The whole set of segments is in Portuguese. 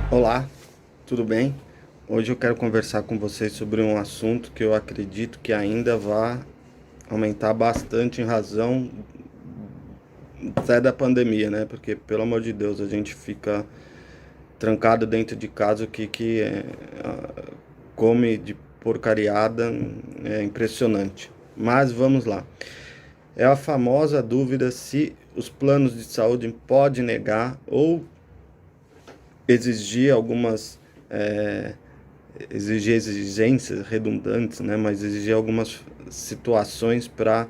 Olá, tudo bem? Hoje eu quero conversar com vocês sobre um assunto que eu acredito que ainda vai aumentar bastante em razão até da pandemia, né? Porque, pelo amor de Deus, a gente fica trancado dentro de casa, come de porcariada, é impressionante. Mas vamos lá. É a famosa dúvida se os planos de saúde podem negar ou exigir algumas é, exigir exigências redundantes, né, mas exigir algumas situações para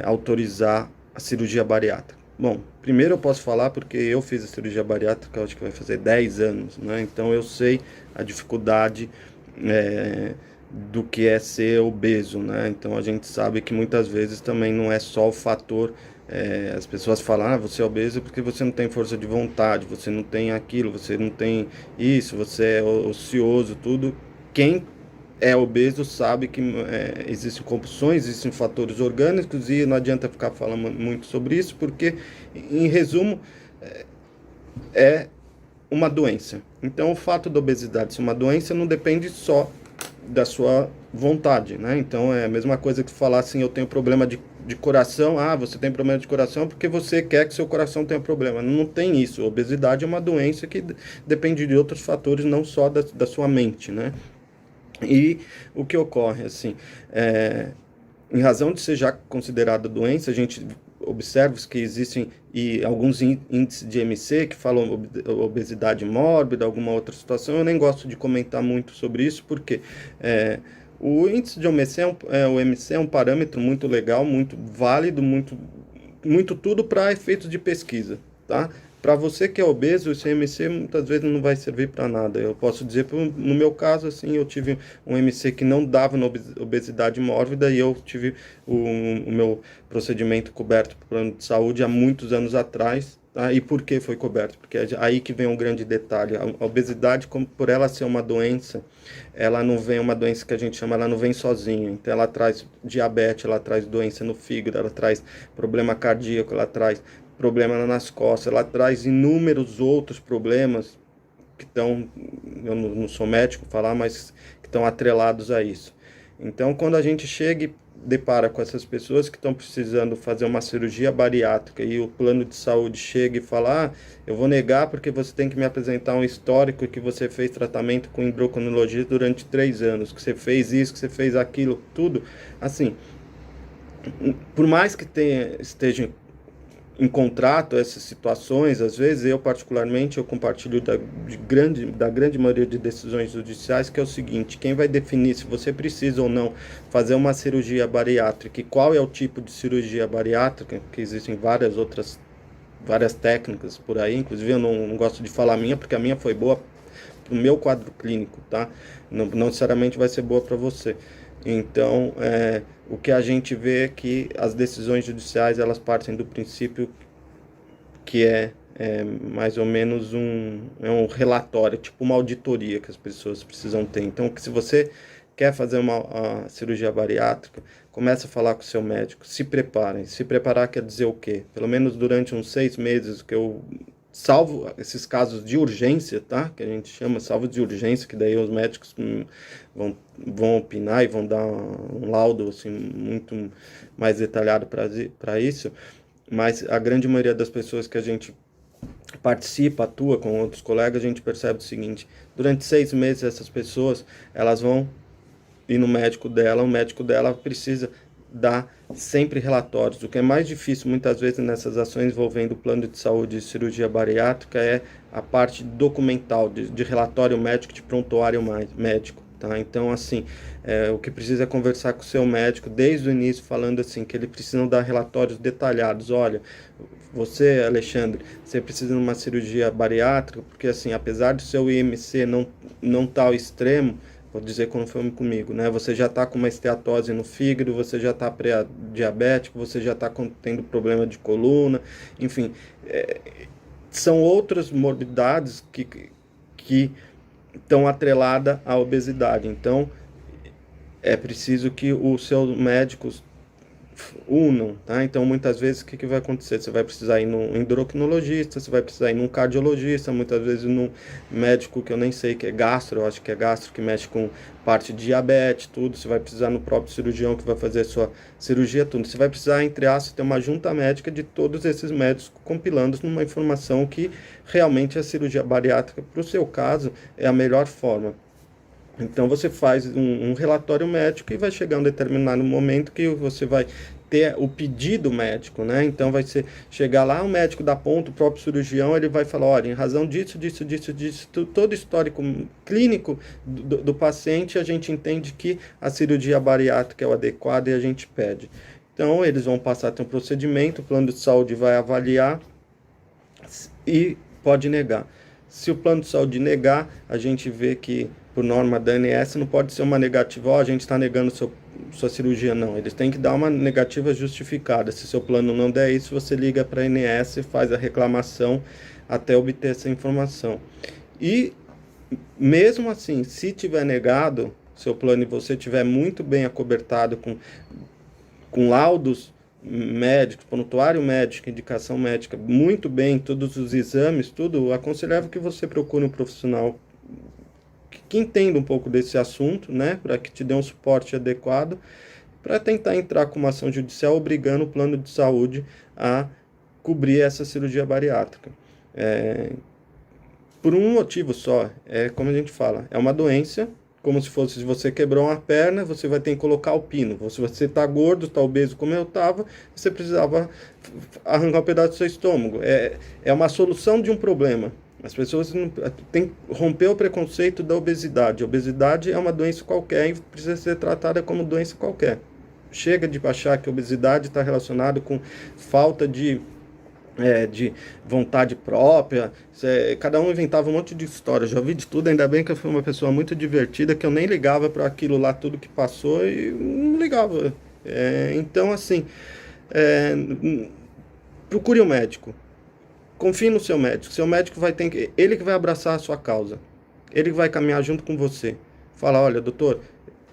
autorizar a cirurgia bariátrica. Bom, primeiro eu posso falar porque eu fiz a cirurgia bariátrica, acho que vai fazer 10 anos, né, então eu sei a dificuldade é, do que é ser obeso, né, então a gente sabe que muitas vezes também não é só o fator as pessoas falam, você é obeso porque você não tem força de vontade, você não tem aquilo, você não tem isso, você é ocioso, tudo. Quem é obeso sabe que existem compulsões, existem fatores orgânicos e não adianta ficar falando muito sobre isso, porque, em resumo, é uma doença. Então, o fato da obesidade ser uma doença não depende só da sua vontade, né? Então, é a mesma coisa que falar assim, eu tenho problema de coração. Ah, você tem problema de coração porque você quer que seu coração tenha problema. Não tem isso. A obesidade é uma doença que depende de outros fatores, não só da sua mente, né? E o que ocorre, assim, em razão de ser já considerada doença, a gente observa que existem alguns índices de MC que falam obesidade mórbida, alguma outra situação. Eu nem gosto de comentar muito sobre isso, porque o índice de MC o MC é um parâmetro muito legal, muito válido, muito tudo para efeitos de pesquisa, tá? Para você que é obeso, esse MC muitas vezes não vai servir para nada. Eu posso dizer, no meu caso, assim, eu tive um MC que não dava na obesidade mórbida e eu tive o meu procedimento coberto por plano de saúde há muitos anos atrás. Tá? E por que foi coberto? Porque é aí que vem um grande detalhe. A obesidade, como por ela ser uma doença, ela não vem uma doença que a gente chama, ela não vem sozinha. Então ela traz diabetes, ela traz doença no fígado, ela traz problema cardíaco, ela traz problema nas costas, ela traz inúmeros outros problemas que estão, eu não sou médico falar, mas que estão atrelados a isso. Então, quando a gente chega e depara com essas pessoas que estão precisando fazer uma cirurgia bariátrica e o plano de saúde chega e fala, eu vou negar porque você tem que me apresentar um histórico que você fez tratamento com endocrinologia durante 3 anos, que você fez isso, que você fez aquilo, tudo, assim, por mais que esteja em contrato essas situações, às vezes eu particularmente eu compartilho da grande maioria de decisões judiciais, que é o seguinte: quem vai definir se você precisa ou não fazer uma cirurgia bariátrica e qual é o tipo de cirurgia bariátrica, que existem várias técnicas por aí, inclusive eu não gosto de falar a minha, porque a minha foi boa para o meu quadro clínico, tá? Não necessariamente vai ser boa para você. Então, o que a gente vê é que as decisões judiciais elas partem do princípio que é mais ou menos um relatório, tipo uma auditoria que as pessoas precisam ter. Então, que se você quer fazer uma cirurgia bariátrica, comece a falar com o seu médico, se preparem. Se preparar quer dizer o quê? Pelo menos durante uns 6 meses, que eu salvo esses casos de urgência, tá? Que a gente chama salvo de urgência, que daí os médicos vão opinar e vão dar um laudo assim, muito mais detalhado para isso. Mas a grande maioria das pessoas que a gente participa, atua com outros colegas, a gente percebe o seguinte: durante 6 meses essas pessoas elas vão ir no médico dela, o médico dela precisa dar sempre relatórios. O que é mais difícil muitas vezes nessas ações envolvendo plano de saúde e cirurgia bariátrica é a parte documental, de relatório médico, de prontuário médico. Tá? Então, assim, o que precisa é conversar com o seu médico desde o início, falando assim, que ele precisa dar relatórios detalhados. Olha, você, Alexandre, você precisa de uma cirurgia bariátrica, porque assim, apesar do seu IMC não estar ao extremo, vou dizer como foi comigo, né? Você já está com uma esteatose no fígado, você já está pré-diabético, você já está tendo problema de coluna, enfim, são outras morbidades que estão atreladas à obesidade. Então, é preciso que o seu médico unam, tá? Então, muitas vezes, o que vai acontecer? Você vai precisar ir num endocrinologista, você vai precisar ir num cardiologista, muitas vezes num médico que eu nem sei que é gastro, eu acho que é gastro, que mexe com parte de diabetes, tudo. Você vai precisar no próprio cirurgião que vai fazer a sua cirurgia, tudo. Você vai precisar, entre aspas, ter uma junta médica de todos esses médicos compilando numa informação que realmente a cirurgia bariátrica, para o seu caso, é a melhor forma. Então você faz um relatório médico e vai chegar um determinado momento que você vai ter o pedido médico, né? Então vai ser chegar lá, o médico dá ponto, o próprio cirurgião, ele vai falar, olha, em razão disso, todo o histórico clínico do paciente, a gente entende que a cirurgia bariátrica é o adequado e a gente pede. Então eles vão passar a ter um procedimento, o plano de saúde vai avaliar e pode negar. Se o plano de saúde negar, a gente vê que, por norma da ANS, não pode ser uma negativa, a gente está negando sua cirurgia, não. Eles têm que dar uma negativa justificada. Se seu plano não der isso, você liga para a ANS e faz a reclamação até obter essa informação. E, mesmo assim, se tiver negado seu plano e você tiver muito bem acobertado com laudos médicos, prontuário médico, indicação médica, muito bem, todos os exames, tudo, eu aconselhava que você procure um profissional que entenda um pouco desse assunto, né, para que te dê um suporte adequado, para tentar entrar com uma ação judicial obrigando o plano de saúde a cobrir essa cirurgia bariátrica. Por um motivo só, como a gente fala, é uma doença, como se fosse, se você quebrou uma perna, você vai ter que colocar o pino. Se você está gordo, está obeso como eu estava, você precisava arrancar um pedaço do seu estômago. É uma solução de um problema. As pessoas têm que romper o preconceito da obesidade. A obesidade é uma doença qualquer e precisa ser tratada como doença qualquer. Chega de achar que a obesidade está relacionada com falta de vontade própria. Cada um inventava um monte de história. Já ouvi de tudo, ainda bem que eu fui uma pessoa muito divertida, que eu nem ligava para aquilo lá, tudo que passou, e não ligava. Então, assim, procure um médico. Confie no seu médico. Seu médico ele que vai abraçar a sua causa. Ele que vai caminhar junto com você. Fala, olha, doutor,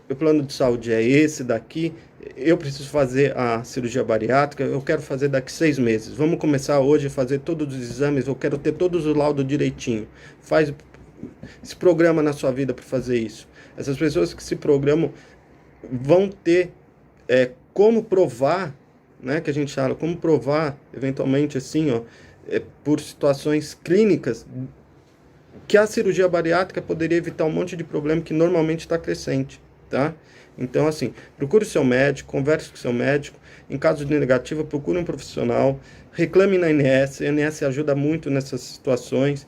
meu plano de saúde é esse daqui, eu preciso fazer a cirurgia bariátrica, eu quero fazer daqui 6 meses. Vamos começar hoje a fazer todos os exames, eu quero ter todos os laudos direitinho. Se programa na sua vida para fazer isso. Essas pessoas que se programam vão ter como provar, né, que a gente fala, como provar, eventualmente assim, por situações clínicas, que a cirurgia bariátrica poderia evitar um monte de problema que normalmente está crescente, tá? Então, assim, procure o seu médico, converse com o seu médico. Em caso de negativa, procure um profissional, reclame na ANS. A ANS ajuda muito nessas situações.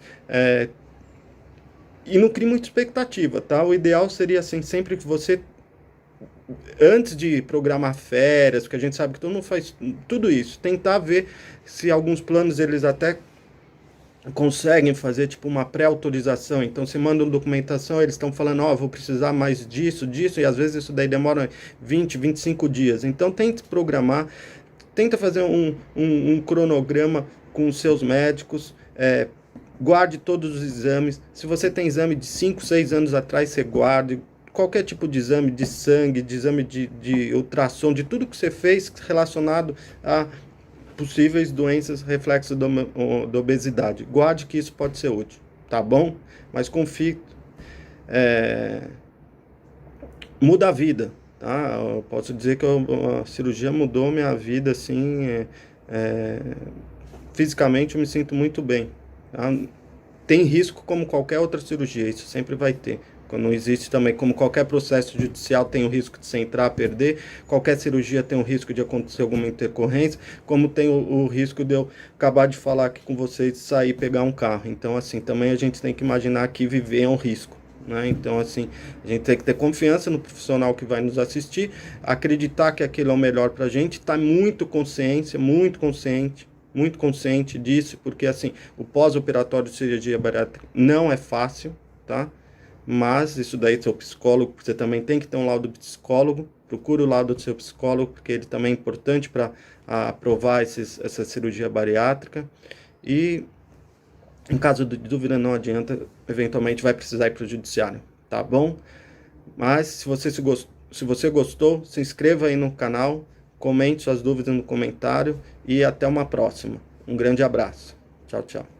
E não crie muita expectativa, tá? O ideal seria, assim, sempre que você, antes de programar férias, porque a gente sabe que todo mundo faz tudo isso, tentar ver se alguns planos eles até conseguem fazer tipo uma pré-autorização. Então você manda uma documentação, eles estão falando, vou precisar mais disso, e às vezes isso daí demora 20, 25 dias. Então tente programar, tenta fazer um cronograma com os seus médicos, guarde todos os exames. Se você tem exame de 5, 6 anos atrás, você guarde. Qualquer tipo de exame de sangue, de exame de ultrassom, de tudo que você fez relacionado a possíveis doenças reflexo da obesidade. Guarde que isso pode ser útil, tá bom? Mas confie, muda a vida, tá? Eu posso dizer que a cirurgia mudou minha vida, assim, fisicamente eu me sinto muito bem, tá? Tem risco como qualquer outra cirurgia, isso sempre vai ter. Não existe também, como qualquer processo judicial tem o risco de você entrar, perder, qualquer cirurgia tem o risco de acontecer alguma intercorrência, como tem o risco de eu acabar de falar aqui com vocês, sair e pegar um carro. Então, assim, também a gente tem que imaginar que viver é um risco, né? Então, assim, a gente tem que ter confiança no profissional que vai nos assistir, acreditar que aquilo é o melhor pra gente, estar muito consciente disso, porque, assim, o pós-operatório de cirurgia bariátrica não é fácil, tá? Mas isso daí, seu psicólogo, você também tem que ter um laudo do psicólogo. Procure o laudo do seu psicólogo, porque ele também é importante para aprovar essa cirurgia bariátrica. E, em caso de dúvida, não adianta, eventualmente vai precisar ir para o judiciário, tá bom? Mas, se você gostou, se inscreva aí no canal, Comente suas dúvidas no comentário e até uma próxima. Um grande abraço. Tchau, tchau.